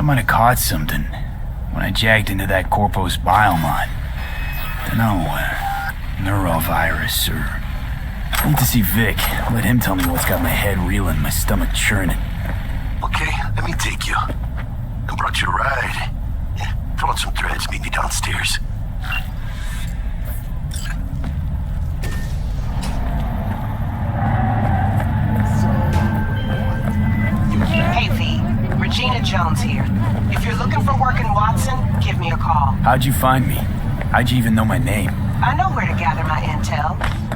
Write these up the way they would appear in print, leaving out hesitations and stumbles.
might have caught something when I jacked into that Corpus biomon. Dunno, neurovirus or... I need to see Vic. Let him tell me what's got my head reeling, my stomach churning. Okay, let me take you. I brought you a ride. Yeah, throw on some threads, meet me downstairs. Hey V, Regina Jones here. If you're looking for work in Watson, give me a call. How'd you find me? How'd you even know my name? I know where to gather my intel.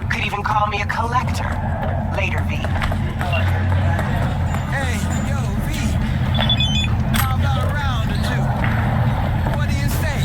Could even call me a collector. Later, V. Hey, yo, V. How about a round or two? What do you say?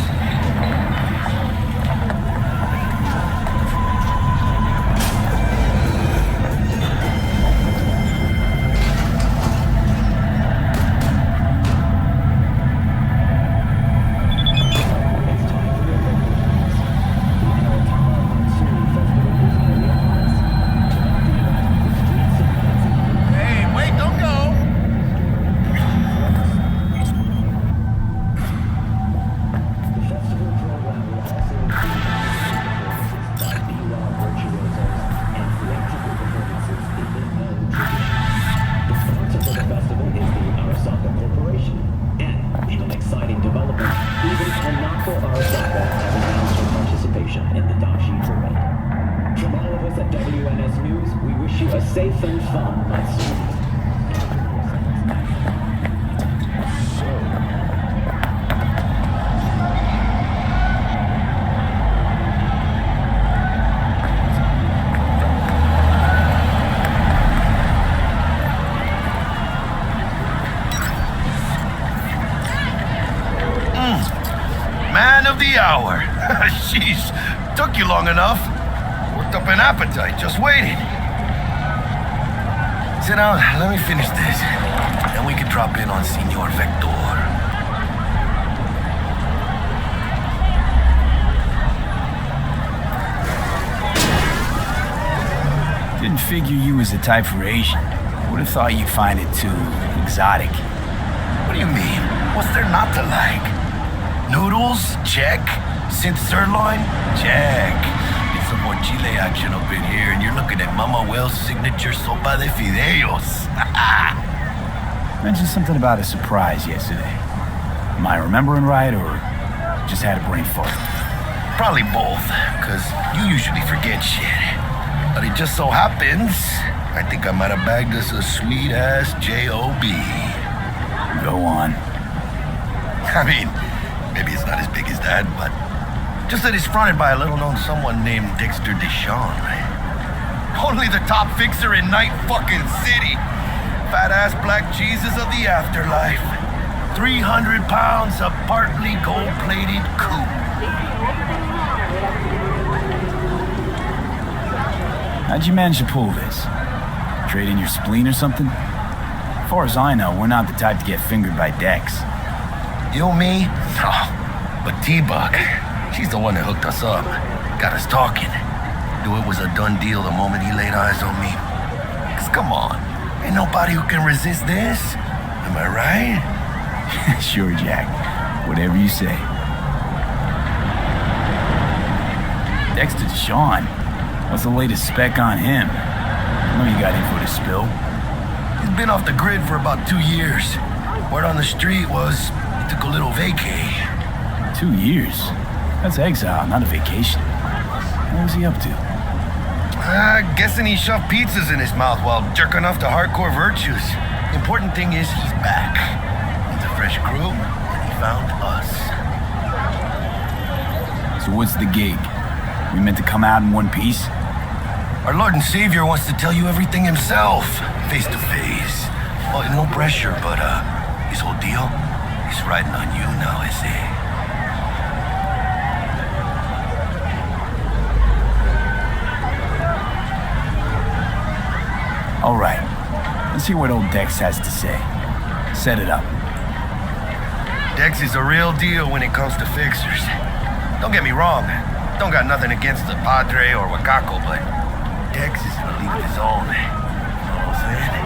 Safe and fun, my student. Man of the hour. Jeez, took you long enough. Worked up an appetite just waiting. Sit down, let me finish this. Then we can drop in on Senor Vector. Didn't figure you was the type for Asian. Would have thought you'd find it too exotic. What do you mean? What's there not to like? Noodles? Check. Synth sirloin? Check. Get some more chile action up in here, and you're looking at Mama Wells' signature sopa de fideos. Mentioned something about a surprise yesterday. Am I remembering right, or just had a brain fart? Probably both, because you usually forget shit. But it just so happens, I think I might have bagged us a sweet-ass J.O.B. Go on. I mean, maybe it's not as big as that, but just that it's fronted by a little-known someone named Dexter Deshawn. Only the top fixer in Night fucking City. Fat-ass black Jesus of the afterlife. 300 pounds of partly gold-plated coupe. How'd you manage to pull this? Trade in your spleen or something? As far as I know, we're not the type to get fingered by Dex. You, me? Oh, but T-Bug, she's the one that hooked us up. Got us talking. Knew it was a done deal the moment he laid eyes on me. 'Cause come on, ain't nobody who can resist this. Am I right? Sure, Jack. Whatever you say. Dexter Deshawn? What's the latest spec on him? I know you got info to spill. He's been off the grid for about 2 years. Word on the street was he took a little vacay. 2 years? That's exile, not a vacation. What was he up to? Guessing he shoved pizzas in his mouth while jerking off to hardcore virtues. Important thing is he's back. He's a fresh crew, and he found us. So what's the gig? We meant to come out in one piece? Our Lord and Savior wants to tell you everything himself, face to face. Well, no pressure, but his whole deal is riding on you now, I say. All right. Let's hear what old Dex has to say. Set it up. Dex is a real deal when it comes to fixers. Don't get me wrong. Don't got nothing against the Padre or Wakako, but Dex is in a league of his own. You know what I'm saying?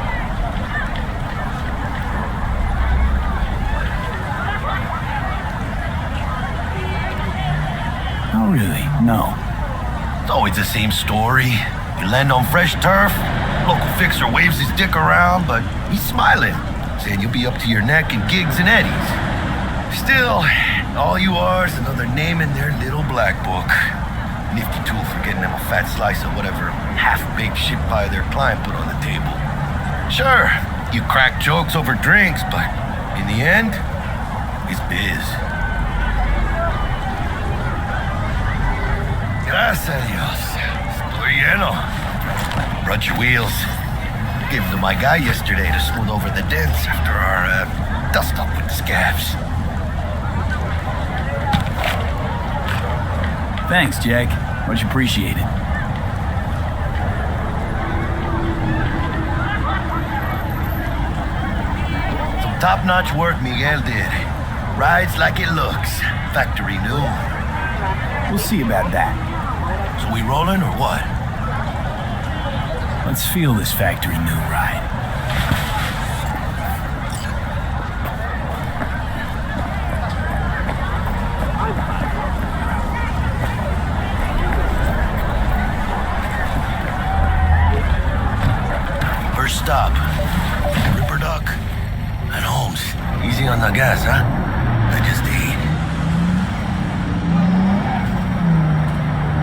really, no. It's always the same story. You land on fresh turf, local fixer waves his dick around, but he's smiling, saying you'll be up to your neck in gigs and eddies. Still, all you are is another name in their little black book. Nifty tool for getting them a fat slice of whatever half-baked shit pie their client put on the table. Sure, you crack jokes over drinks, but in the end, it's biz. Gracias a Dios. Estoy lleno. Brought your wheels. Gave them to my guy yesterday to smooth over the dents after our dust-up with the scabs. Thanks, Jack. Much appreciated. Some top-notch work Miguel did. Rides like it looks. Factory new. We'll see about that. So we rolling or what? Let's feel this factory new ride. First stop. Ripper Duck and Holmes. Easy on the gas, huh? I just ate.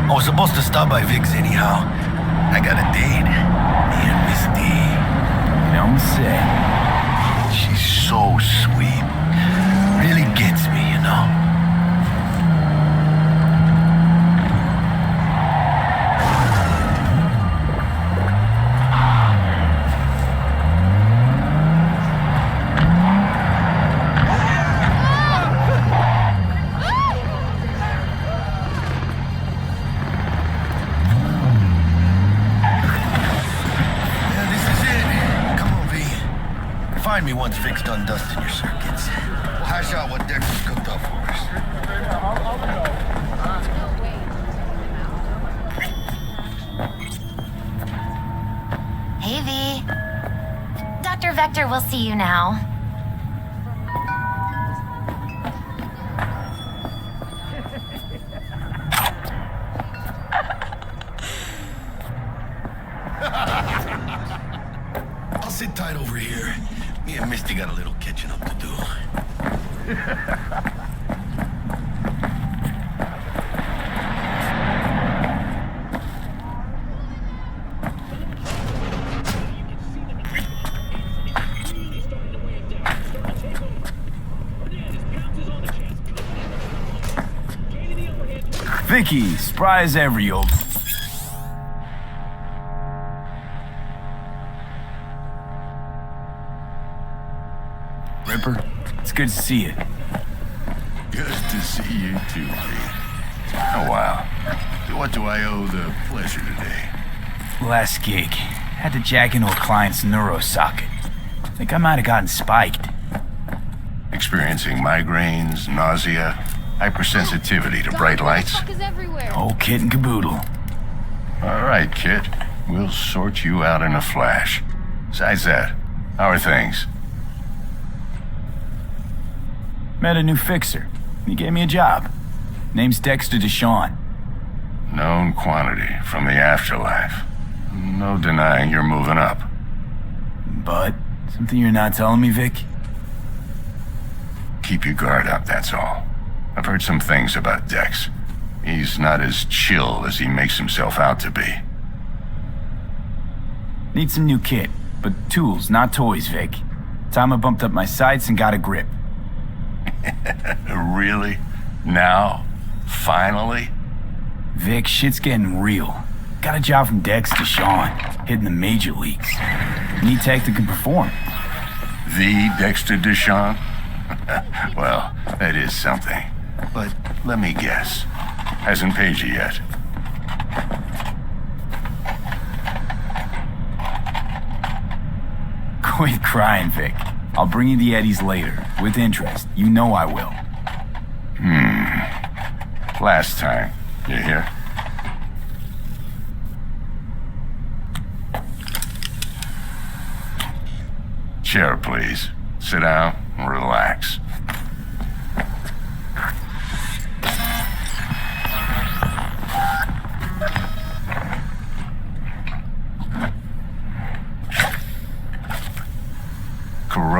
I was supposed to stop by Vic's anyhow. I got a date. Me and Misty. You don't say. She's so sweet. Really gets me, you know? Find me once Vic's done dusting your circuits. We'll hash out what Dex has cooked up for us. Hey, V. Dr. Vector will see you now. I'll sit tight over here. Me and Misty got a little catching up to do. Vicky, spry as ever, you old... Ripper, it's good to see you. Good to see you too, Lee. Oh, wow. What do I owe the pleasure today? Last gig. Had to jack into a client's neuro socket. Think I might have gotten spiked. Experiencing migraines, nausea, hypersensitivity to bright lights? Whole kit and caboodle. All right, kid. We'll sort you out in a flash. Besides that, how are things? Met a new fixer. He gave me a job. Name's Dexter Deshawn. Known quantity from the afterlife. No denying you're moving up. But, something you're not telling me, Vic? Keep your guard up, that's all. I've heard some things about Dex. He's not as chill as he makes himself out to be. Need some new kit, but tools, not toys, Vic. Time I bumped up my sights and got a grip. Really? Now? Finally? Vic, shit's getting real. Got a job from Dex Deshawn, hitting the major leagues. Need tech that can perform. The Dexter Deshawn? Well, that is something. But let me guess. Hasn't paid you yet. Quit crying, Vic. I'll bring you the eddies later, with interest. You know I will. Last time. You hear? Chair, please. Sit down and relax.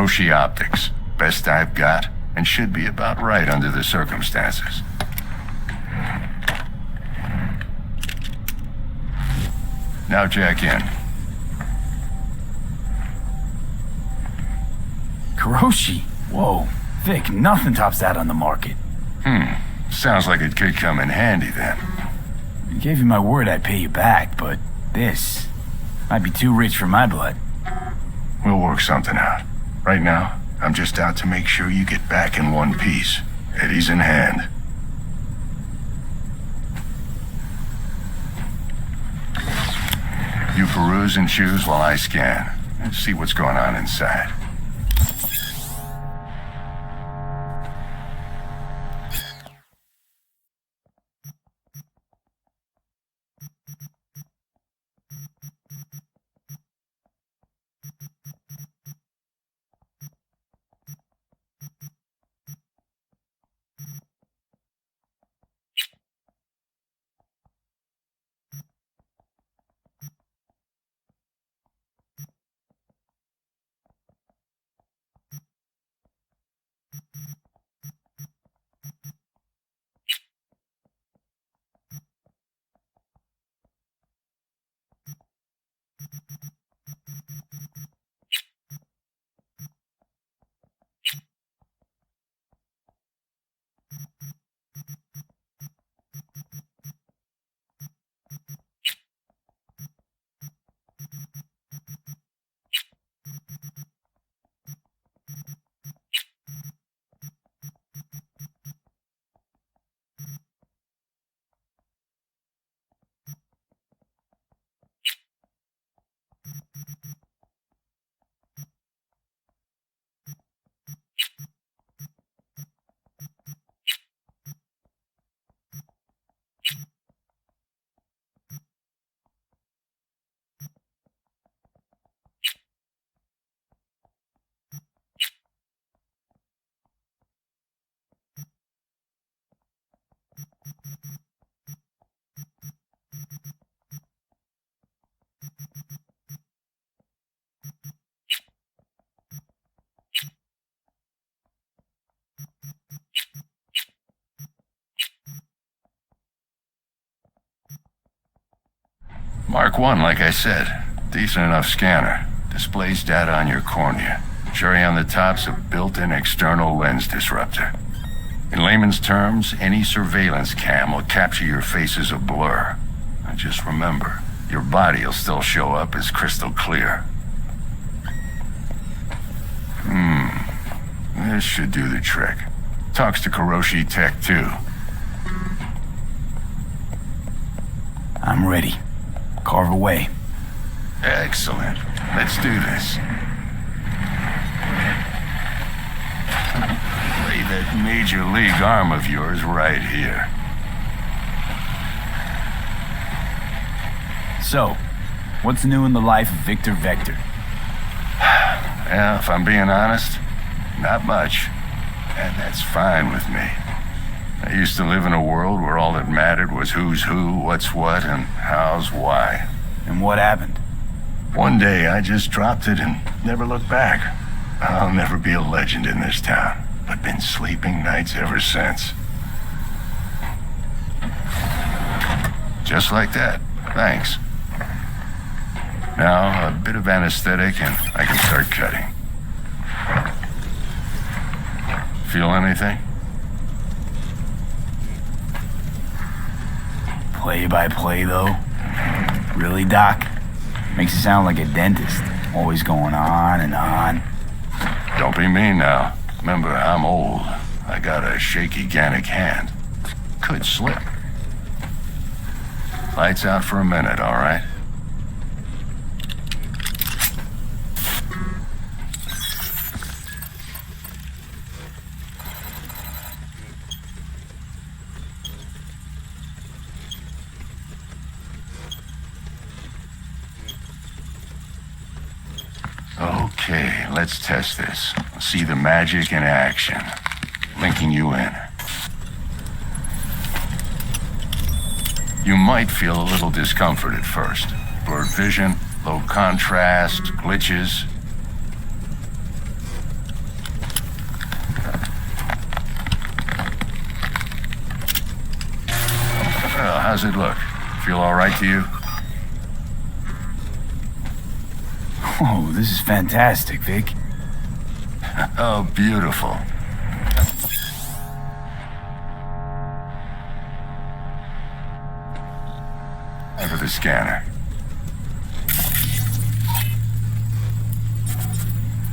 Kuroshi optics. Best I've got, and should be about right under the circumstances. Now jack in. Kuroshi? Whoa. Vic, nothing tops that on the market. Sounds like it could come in handy then. I gave you my word I'd pay you back, but this might be too rich for my blood. We'll work something out. Right now, I'm just out to make sure you get back in one piece. Eddie's in hand. You peruse and choose while I scan. See what's going on inside. Mark 1, like I said. Decent enough scanner. Displays data on your cornea. Cherry on the top's a built-in external lens disruptor. In layman's terms, any surveillance cam will capture your face as a blur. And just remember, your body will still show up as crystal clear. This should do the trick. Talks to Kuroshi Tech, too. I'm ready. Carve away. Excellent. Let's do this. Lay that major league arm of yours right here. So, what's new in the life of Victor Vector? Yeah, if I'm being honest, not much. And that's fine with me. I used to live in a world where all that mattered was who's who, what's what, and how's why. And what happened? One day I just dropped it and never looked back. I'll never be a legend in this town, but been sleeping nights ever since. Just like that. Thanks. Now, a bit of anesthetic and I can start cutting. Feel anything? Play by play, though? Really, Doc? Makes it sound like a dentist. Always going on and on. Don't be mean now. Remember, I'm old. I got a shaky Gannic hand. Could slip. Lights out for a minute, all right? Okay, let's test this. See the magic in action. Linking you in. You might feel a little discomfort at first. Blurred vision, low contrast, glitches. How's it look? Feel all right to you? Oh, this is fantastic, Vic. Oh, beautiful. Over the scanner.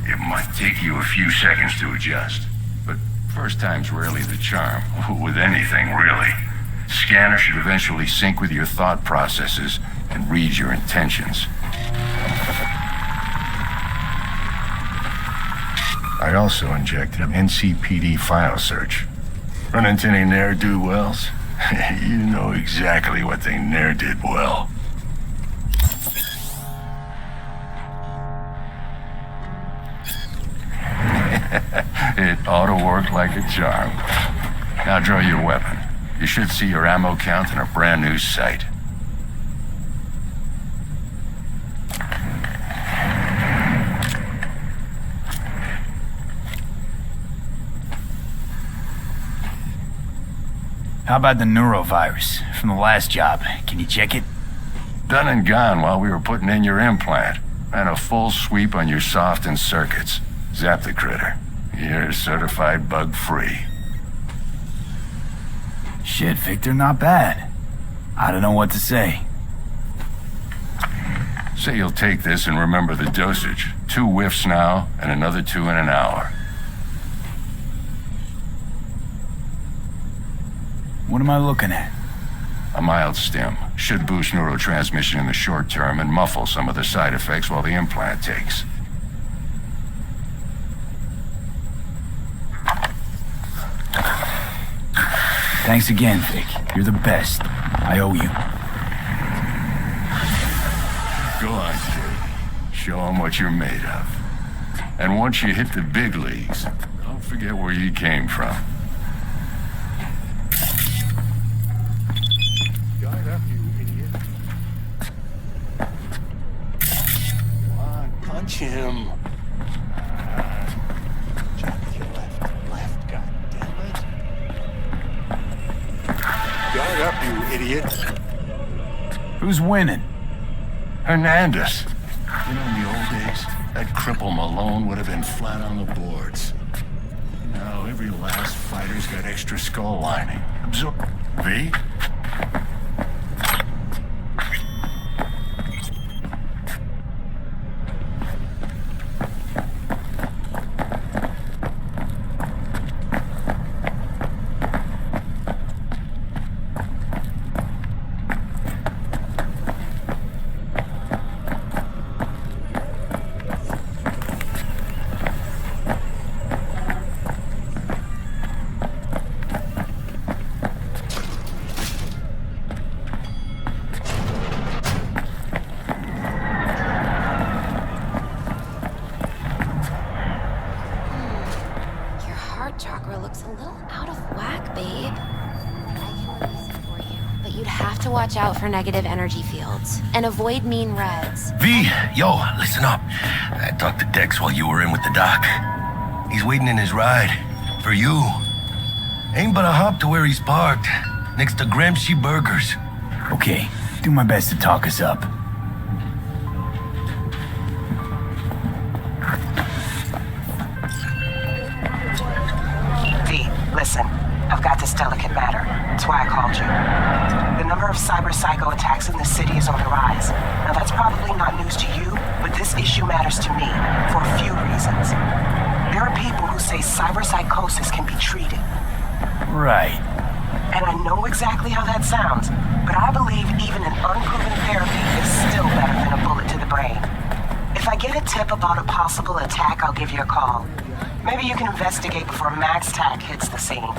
It might take you a few seconds to adjust, but first time's rarely the charm. With anything, really. Scanner should eventually sync with your thought processes and read your intentions. I also injected an NCPD file search. Run into any ne'er-do-wells? You know exactly what they ne'er did well. It ought to work like a charm. Now draw your weapon. You should see your ammo count in a brand new sight. How about the neurovirus from the last job? Can you check it? Done and gone while we were putting in your implant. Ran a full sweep on your soft and circuits. Zap the critter. You're certified bug-free. Shit, Victor, not bad. I don't know what to say. Say you'll take this and remember the dosage. 2 whiffs now, and another 2 in an hour. What am I looking at? A mild stim. Should boost neurotransmission in the short term and muffle some of the side effects while the implant takes. Thanks again, Vic. You're the best. I owe you. Go on, kid. Show them what you're made of. And once you hit the big leagues, don't forget where you came from. Guard up, you idiot. Come on, punch him. Jump to your left, goddammit. Guard up, you idiot. Who's winning? Hernandez. You know, in the old days, that cripple Malone would have been flat on the boards. Now, every last fighter's got extra skull lining. Absorb. V? Chakra looks a little out of whack, babe. I can release it for you, but you'd have to watch out for negative energy fields and avoid mean reds. V, yo, listen up. I talked to Dex while you were in with the doc. He's waiting in his ride. For you. Ain't but a hop to where he's parked. Next to Gramsci Burgers. Okay, do my best to talk us up. Listen, I've got this delicate matter. That's why I called you. The number of cyber psycho attacks in the city is on the rise. Now that's probably not news to you, but this issue matters to me for a few reasons. There are people who say cyber psychosis can be treated. Right. And I know exactly how that sounds, but I believe even an unproven therapy is still better than a bullet to the brain. If I get a tip about a possible attack, I'll give you a call. Maybe you can investigate before Max Tack hits the scene.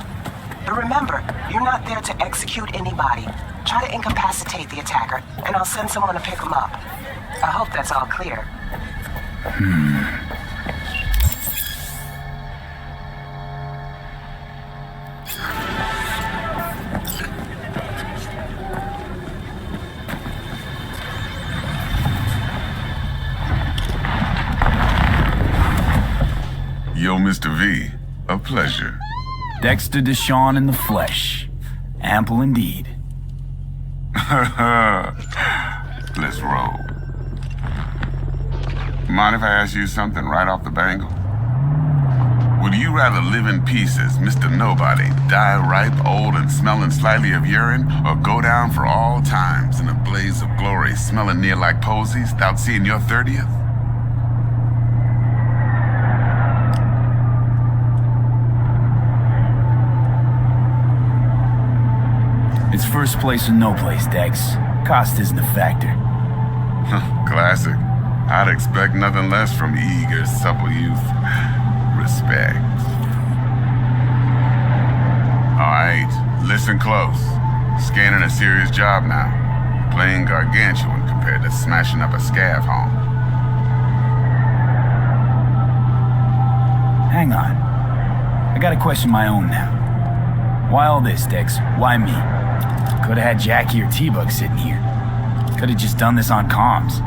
But remember, you're not there to execute anybody. Try to incapacitate the attacker, and I'll send someone to pick him up. I hope that's all clear. Yo, Mr. V, a pleasure. Dexter Deshawn in the flesh. Ample indeed. Let's roll. Mind if I ask you something right off the bangle? Would you rather live in pieces, Mr. Nobody, die ripe, old, and smelling slightly of urine, or go down for all times in a blaze of glory, smelling near like posies, without seeing your 30th? It's first place or no place, Dex. Cost isn't a factor. Classic. I'd expect nothing less from eager, supple youth. Respect. Alright, listen close. Scanning a serious job now. Playing gargantuan compared to smashing up a scav home. Hang on. I gotta question my own now. Why all this, Dex? Why me? Could've had Jackie or T-Bug sitting here. Could've just done this on comms.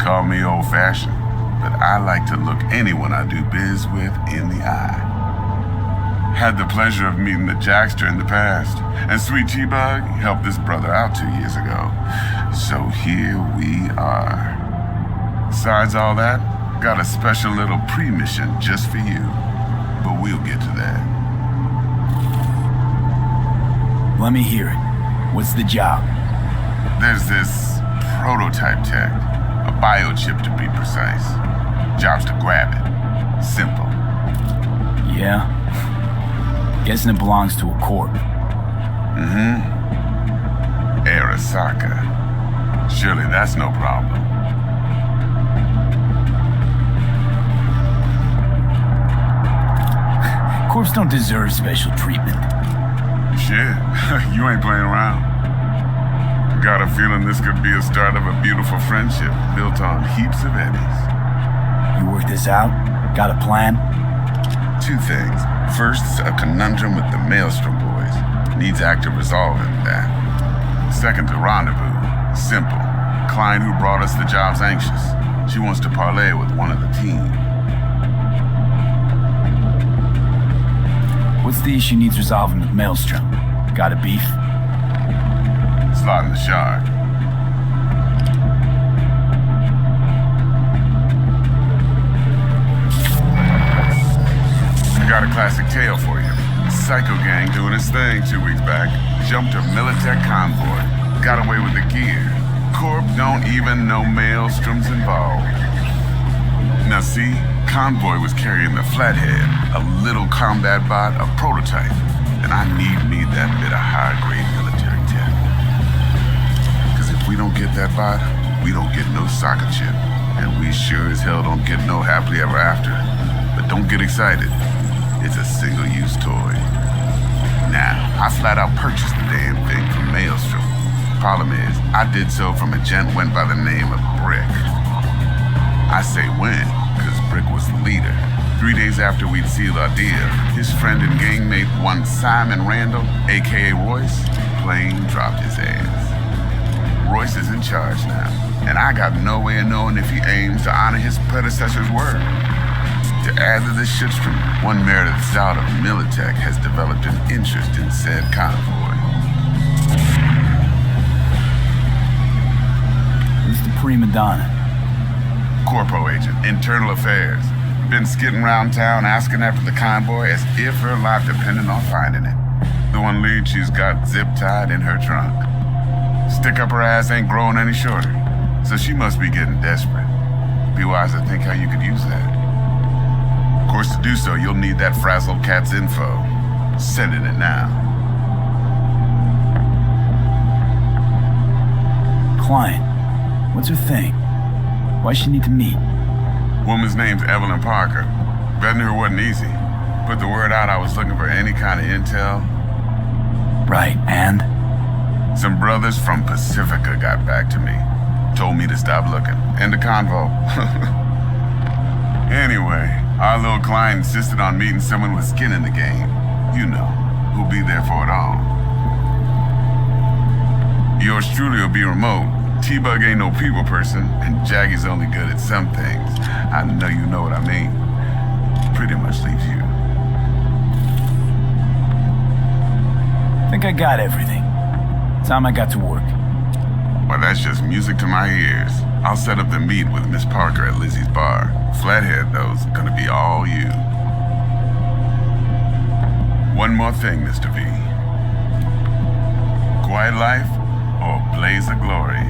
Call me old-fashioned, but I like to look anyone I do biz with in the eye. Had the pleasure of meeting the Jackster in the past, and Sweet T-Bug helped this brother out 2 years ago. So here we are. Besides all that, got a special little pre-mission just for you. But we'll get to that. Let me hear it. What's the job? There's this prototype tech, a biochip to be precise. Job's to grab it. Simple. Yeah? Guessing it belongs to a corp. Arasaka. Surely that's no problem. Corps don't deserve special treatment. Shit, you ain't playing around. Got a feeling this could be a start of a beautiful friendship built on heaps of eddies. You work this out? Got a plan? 2 things. First, a conundrum with the Maelstrom boys. Needs active resolving, that. Second, a rendezvous. Simple. Client who brought us the job's anxious. She wants to parlay with one of the team. What's the issue needs resolving with Maelstrom? Got a beef? Slot in the shard. I got a classic tale for you. Psycho gang doing his thing 2 weeks back. Jumped a Militech convoy. Got away with the gear. Corp don't even know Maelstrom's involved. Now see, convoy was carrying the Flathead, a little combat bot, a prototype. And I need that bit of high-grade military tech. Because if we don't get that bot, we don't get no soccer chip. And we sure as hell don't get no happily ever after. But don't get excited. It's a single-use toy. Now, I flat out purchased the damn thing from Maelstrom. Problem is, I did so from a gent went by the name of Brick. I say when, because Brick was the leader. 3 days after we'd sealed our deal, his friend and gangmate, one Simon Randall, a.k.a. Royce, plain dropped his ass. Royce is in charge now, and I got no way of knowing if he aims to honor his predecessor's word. To add to this shitstorm, one Meredith Zout of Militech has developed an interest in said convoy. Who's the prima donna? Corpo agent, internal affairs. Been skidding around town asking after the convoy as if her life depended on finding it. The one lead she's got zip-tied in her trunk. Stick up her ass ain't growing any shorter, so she must be getting desperate. Be wise to think how you could use that. Of course, to do so, you'll need that frazzled cat's info. Sending it now. Client. What's her thing? Why she need to meet? Woman's name's Evelyn Parker. Betting her wasn't easy. Put the word out I was looking for any kind of intel. Right, and? Some brothers from Pacifica got back to me. Told me to stop looking. End of convo. Anyway, our little client insisted on meeting someone with skin in the game. You know, who'll be there for it all. Yours truly will be remote. T-Bug ain't no people person, and Jaggy's only good at some things. I know you know what I mean. Pretty much leaves you. Think I got everything. Time I got to work. Well, that's just music to my ears. I'll set up the meet with Miss Parker at Lizzie's bar. Flathead, though's gonna be all you. One more thing, Mr. V. Quiet life or blaze of glory?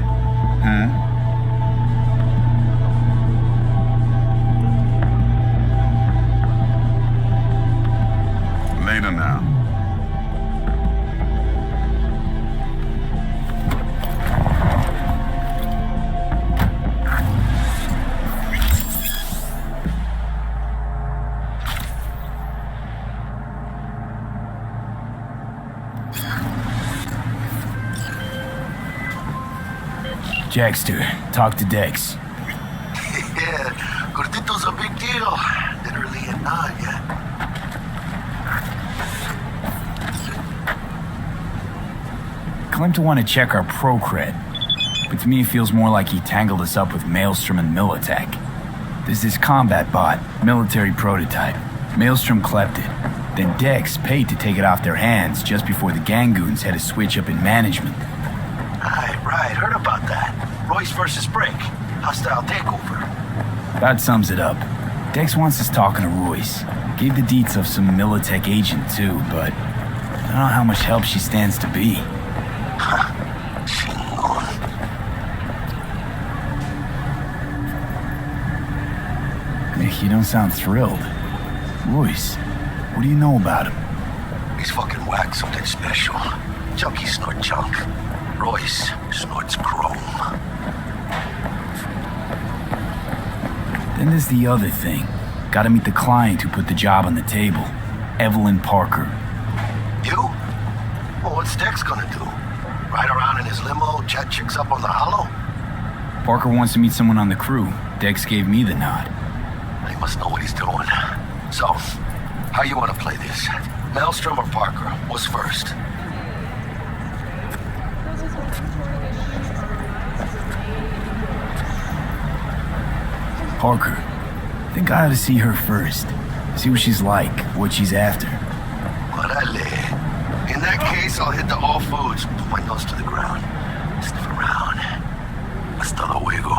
Later now. Jackster, talk to Dex. Yeah, Gordito's a big deal. Literally and not yet. Claimed to want to check our pro cred, but to me it feels more like he tangled us up with Maelstrom and Militech. There's this combat bot, military prototype. Maelstrom clept it. Then Dex paid to take it off their hands just before the Gangoons had a switch up in management. Right, heard about that. Royce versus Brick. Hostile takeover. That sums it up. Dex wants us talking to Royce. Gave the deets of some Militech agent too, but I don't know how much help she stands to be. Nick, you don't sound thrilled. Royce, what do you know about him? He's fucking whack, something special. Junkies snort junk. Royce snorts chrome. Then there's the other thing. Gotta meet the client who put the job on the table. Evelyn Parker. You? Well, what's Dex gonna do? Ride around in his limo, chat chicks up on the hollow? Parker wants to meet someone on the crew. Dex gave me the nod. He must know what he's doing. So, how you want to play this? Maelstrom or Parker? What's first? Parker. Think I ought to see her first. See what she's like, what she's after. Orale. In that case, I'll hit the all foods. Put my nose to the ground. Sniff around. Hasta luego.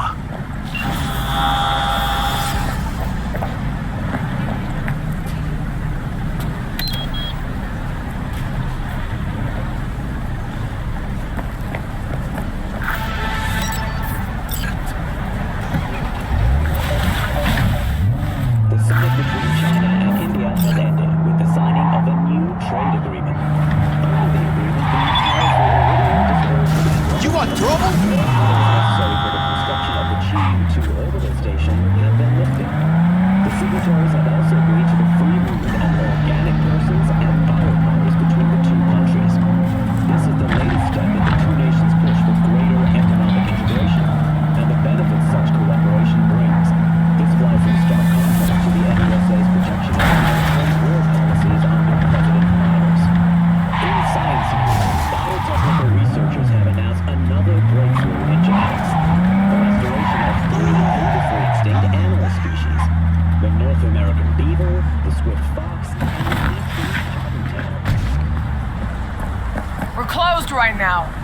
Right now.